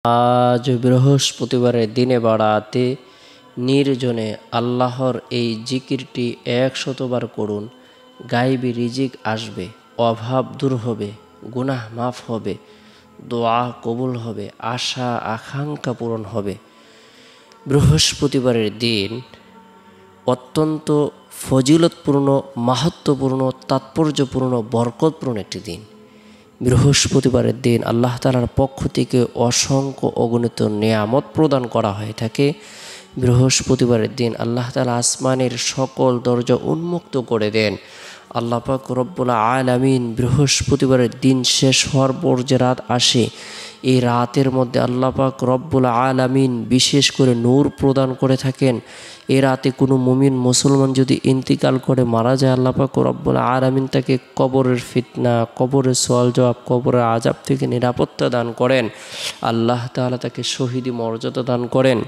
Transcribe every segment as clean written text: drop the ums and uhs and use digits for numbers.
আজ বৃহস্পতিবারের দিনে বা রাতে নির্জনে আল্লাহর এই জিকিরটি 100 বার করুন। গায়বী রিজিক আসবে, অভাব দূর হবে, গুনাহ মাফ হবে, দোয়া কবুল হবে, আশা আকাঙ্ক্ষা পূরণ হবে। বৃহস্পতিবারের দিন অত্যন্ত ফজিলতপূর্ণ, মাহাত্ম্যপূর্ণ, তাৎপর্যপূর্ণ, বরকতপূর্ণ একটি দিন। বৃহস্পতিবারের দিন আল্লাহ তাআলার পক্ষ থেকে অসংখ্য অগণিত নেয়ামত প্রদান করা হয়ে থাকে। বৃহস্পতিবারের দিন আল্লাহ তাআলা আসমানের সকল দরজা উন্মুক্ত করে দেন। আল্লাহ পাক রব্বুল আলামিন বৃহস্পতিবারের দিন শেষ হওয়ার পর যে রাত আসে, এই রাতের মধ্যে আল্লাহ পাক রব্বুল আলামিন বিশেষ করে নূর প্রদান করে থাকেন। এই রাতে কোনো মুমিন মুসলমান যদি ইন্তিকাল করে মারা যায়, আল্লাহ পাক রব্বুল আলামিন তাকে কবরের ফিতনা, কবরের সওয়াল জবাব, কবরের আযাব থেকে নিরাপত্তা দান করেন। আল্লাহ তাআলা তাকে শহীদি মর্যাদা দান করেন।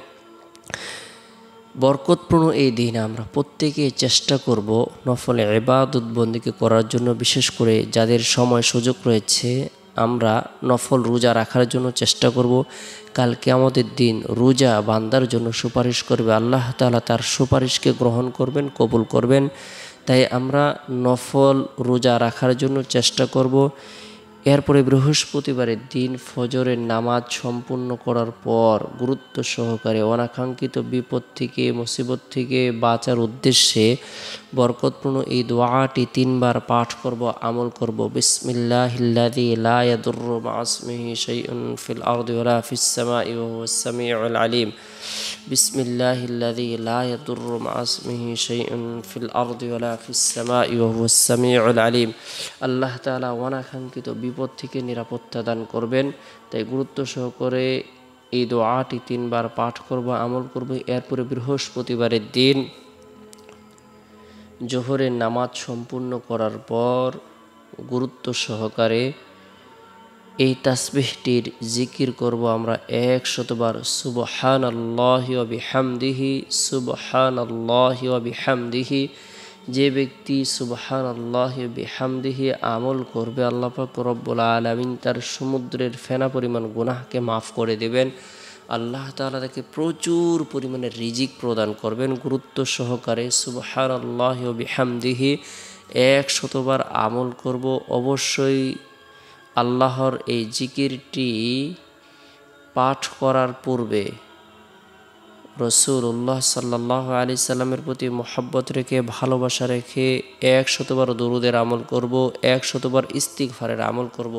বরকতপূর্ণ এই দিন আমরা প্রত্যেকে চেষ্টা করব নফল ইবাদত বন্দেগী করার জন্য। বিশেষ করে যাদের সময় সুযোগ রয়েছে, আমরা নফল রোজা রাখার জন্য চেষ্টা করব। কাল কিয়ামতের দিন রোজা বান্দার জন্য সুপারিশ করবে, আল্লাহ তাআলা তার সুপারিশকে গ্রহণ করবেন, কবুল করবেন। তাই আমরা নফল রোজা রাখার জন্য চেষ্টা করব। এরপরে বৃহস্পতিবারের দিন ফজরের নামাজ সম্পূর্ণ করার পর গুরুত্ব সহকারে অনাকাঙ্ক্ষিত বিপদ থেকে, মুসিবত থেকে বাঁচার উদ্দেশ্যে বরকতপূর্ণ এই দোয়াটি 3 বার পাঠ করব, আমল করব। বিসমিল্লাহিল্লাযী লা ইয়াদুররু মা ইসমিহি শাইউন ফিল আরদি ওয়ালা ফিস সামাই ওয়া হুয়াস সামিউল আলিম। বিসমিল্লাহিল্লাযী লা ইয়াদুররু মা ইসমিহি শাইউন ফিল আরদি ওয়ালা ফিস সামাই ওয়া হুয়াস সামিউল আলিম। আল্লাহ তাআলা অনাকাঙ্ক্ষিত বিপদ থেকে নিরাপত্তা দান করবেন। তাই গুরুত্ব সহকারে এই দোয়াটি 3 বার পাঠ করব, আমল করব। এরপরে বৃহস্পতিবারের দিন জোহরের নামাজ সম্পূর্ণ করার পর গুরুত্ব সহকারে এই তাসবিহটির জিকির করব আমরা 100 বার। সুবহানাল্লাহি ওয়া বিহামদিহি, সুবহানাল্লাহি ওয়া বিহামদিহি। যে ব্যক্তি সুবহানাল্লাহি ওয়া বিহামদিহি আমল করবে, আল্লাহ পাক রব্বুল আলামিন তার সমুদ্রের ফেনা পরিমাণ গুনাহকে মাফ করে দেবেন। আল্লাহ তাআলা তাকে প্রচুর পরিমাণে রিজিক প্রদান করবেন। গুরুত্ব সহকারে সুবহানাল্লাহি ওয়া বিহামদিহি 100 বার আমল করব। অবশ্যই আল্লাহর এই জিকিরটি পাঠ করার পূর্বে রাসূলুল্লাহ সাল্লাল্লাহু আলাইহি সাল্লামের প্রতি মহব্বত রেখে, ভালোবাসা রেখে 100 বার দরুদের আমল করব, 100 বার ইস্তিগফারের আমল করব।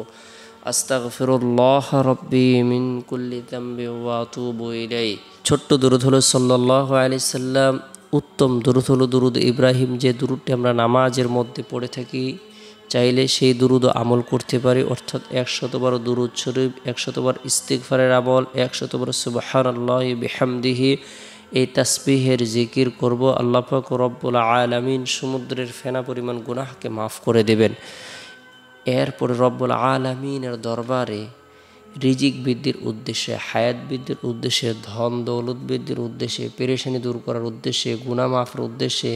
আস্তাগফিরুল্লাহ রাব্বি মিন কুল্লি যামবি ওয়া আতুবু ইলাইহি। ছোট্ট দরুদ হলো সাল্লাল্লাহু আলাইহি সাল্লাম। উত্তম দরুদ হলো দরুদ ইব্রাহিম, যে দরুদটি আমরা নামাজের মধ্যে পড়ে থাকি। চাইলে সেই দুরুদ আমল করতে পারি, অর্থাৎ 100 বার দুরুদ শরীফ, 100 বার ইস্তিগফারের আমল, 100 বার সুবহানাল্লাহি বিহামদিহি এই তাসবিহের জিকির করব। আল্লাহ পাক রব্বুল আলামিন সমুদ্রের ফেনা পরিমাণ গুনাহকে মাফ করে দেবেন। এরপরে রব্বুল আলামিনের দরবারে রিজিক বৃদ্ধির উদ্দেশ্যে, হায়াত বৃদ্ধির উদ্দেশ্যে, ধন দৌলত বৃদ্ধির উদ্দেশ্যে, পেরেশানি দূর করার উদ্দেশ্যে, গুনাহ মাফের উদ্দেশ্যে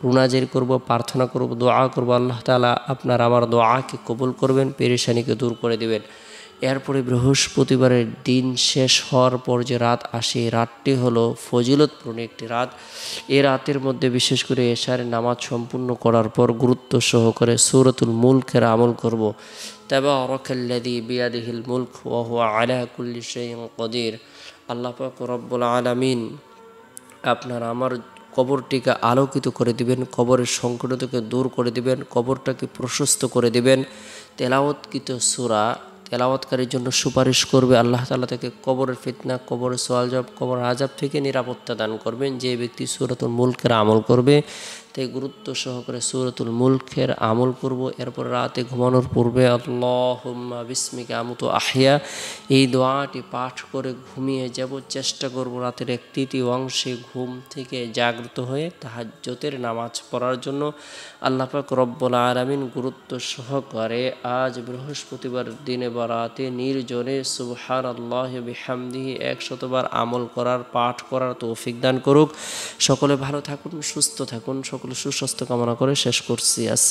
রুনাজের করব, প্রার্থনা করব, দোয়া করব। আল্লাহ তাআলা আপনার আমার দোয়াকে কবুল করবেন, পেরেশানিকে দূর করে দেবেন। এরপরে বৃহস্পতিবারের দিন শেষ হওয়ার পর যে রাত আসে, রাতটি হলো ফজিলতপূর্ণ একটি রাত। এই রাতের মধ্যে বিশেষ করে এশারের নামাজ সম্পূর্ণ করার পর গুরুত্ব সহকারে সূরাতুল মুলকের আমল করব। তাবারাকাল্লাযী বিয়াদিহিল মুলক ওয়া হুয়া আলা কুল্লি শাইইন কাদির। আল্লাহ পাক রব্বুল আলামিন আপনার আমার কবরটিকে আলোকিত করে দিবেন, কবরের সংকটকে দূর করে দিবেন, কবরটাকে প্রশস্ত করে দিবেন। তেলাওয়াতকৃত সূরা তেলাওয়াতকারীর জন্য সুপারিশ করবে। আল্লাহ তাআলা তাকে কবরের ফিতনা, কবরের সওয়াল জবাব, কবরের আযাব থেকে নিরাপত্তা দান করবেন, যে ব্যক্তি সূরাতুল মুলকের আমল করবে। তাই গুরুত্ব সহকারে সূরাতুল মুলকের আমল করব। এরপর রাতে ঘুমানোর পূর্বে আল্লাহুম্মা বিসমিকা আমুতু আহইয়া এই দোয়াটি পাঠ করে ঘুমিয়ে যাব। চেষ্টা করব রাতের 1/3 অংশে ঘুম থেকে জাগ্রত হয়ে তাহাজ্জুদের নামাজ পড়ার জন্য। আল্লাহ পাক রব্বুল আলামিন গুরুত্ব সহকারে আজ বৃহস্পতিবার দিনে বা রাতে নির্জনে সুবহানাল্লাহি ওয়া বিহামদিহি 100 বার আমল করার, পাঠ করার তৌফিক দান করুক। সকলে ভালো থাকুন, সুস্থ থাকুন। সকলে সুস্বাস্থ্য কামনা করে শেষ করছি।